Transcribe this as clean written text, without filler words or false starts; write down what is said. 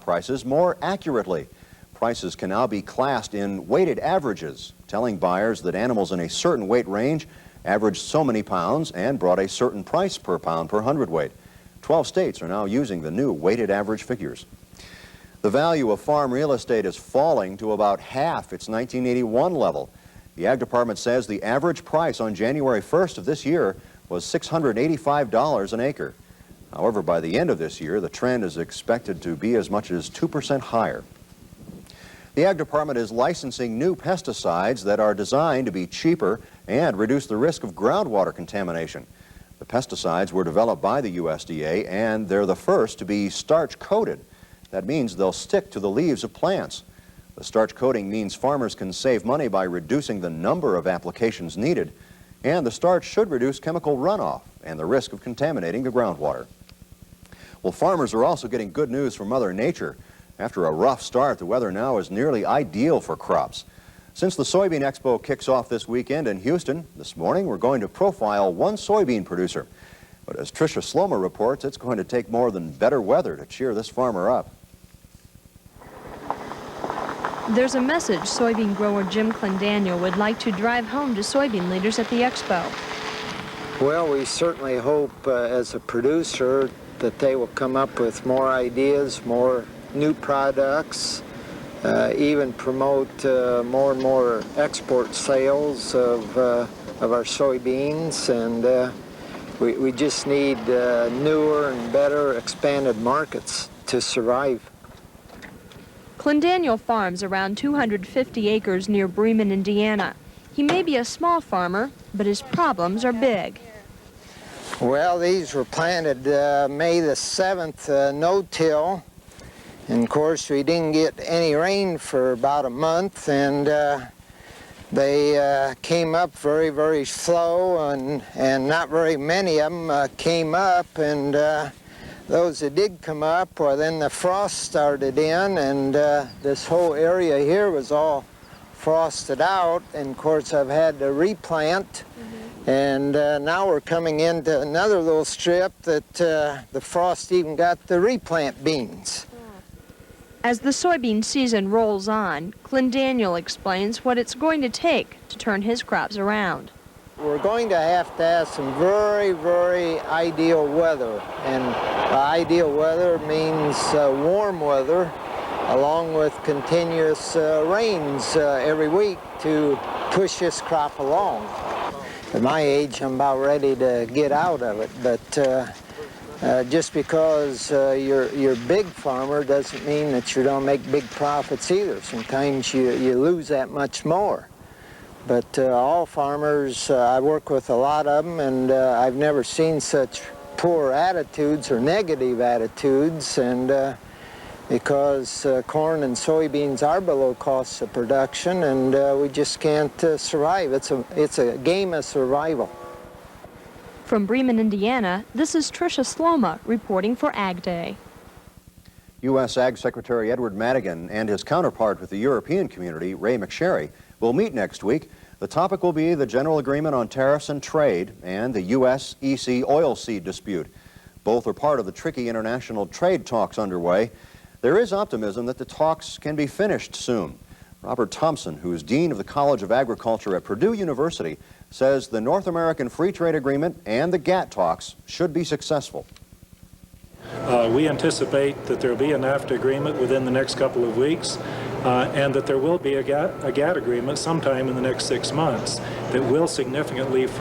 prices more accurately. Prices can now be classed in weighted averages, telling buyers that animals in a certain weight range averaged so many pounds and brought a certain price per pound per hundredweight. 12 states are now using the new weighted average figures. The value of farm real estate is falling to about half its 1981 level. The Ag Department says the average price on January 1st of this year was $685 an acre. However, by the end of this year, the trend is expected to be as much as 2% higher. The Ag Department is licensing new pesticides that are designed to be cheaper and reduce the risk of groundwater contamination. The pesticides were developed by the USDA, and they're the first to be starch-coated. That means they'll stick to the leaves of plants. The starch coating means farmers can save money by reducing the number of applications needed, and the starch should reduce chemical runoff and the risk of contaminating the groundwater. Well, farmers are also getting good news from Mother Nature. After a rough start, the weather now is nearly ideal for crops. Since the Soybean Expo kicks off this weekend in Houston, this morning we're going to profile one soybean producer. But as Tricia Slomer reports, it's going to take more than better weather to cheer this farmer up. There's a message soybean grower Jim Clindaniel would like to drive home to soybean leaders at the Expo. Well, we certainly hope as a producer that they will come up with more ideas, more new products, even promote more and more export sales of our soybeans, and we just need newer and better expanded markets to survive. Clindaniel farms around 250 acres near Bremen, Indiana. He may be a small farmer, but his problems are big. Well, these were planted May the 7th, no-till. And of course, we didn't get any rain for about a month, and they came up very, very slow, and not very many of them came up, and those that did come up, well, then the frost started in, and this whole area here was all frosted out, and of course I've had to replant. And now we're coming into another little strip that the frost even got the replant beans. As the soybean season rolls on, Clindaniel explains what it's going to take to turn his crops around. We're going to have some very, very ideal weather. And ideal weather means warm weather, along with continuous rains every week to push this crop along. At my age, I'm about ready to get out of it, but just because you're a big farmer doesn't mean that you don't make big profits either. Sometimes you lose that much more. But all farmers, I work with a lot of them, and I've never seen such poor attitudes or negative attitudes, and because corn and soybeans are below cost of production, and we just can't survive. It's a game of survival. From Bremen, Indiana, this is Tricia Slomer reporting for Ag Day. U.S. Ag Secretary Edward Madigan and his counterpart with the European community, Ray McSherry, will meet next week. The topic will be the General Agreement on Tariffs and Trade and the U.S.-EC oilseed dispute. Both are part of the tricky international trade talks underway. There is optimism that the talks can be finished soon. Robert Thompson, who is Dean of the College of Agriculture at Purdue University, says the North American Free Trade Agreement and the GATT talks should be successful. We anticipate that there will be a NAFTA agreement within the next couple of weeks, and that there will be a GATT agreement sometime in the next 6 months that will significantly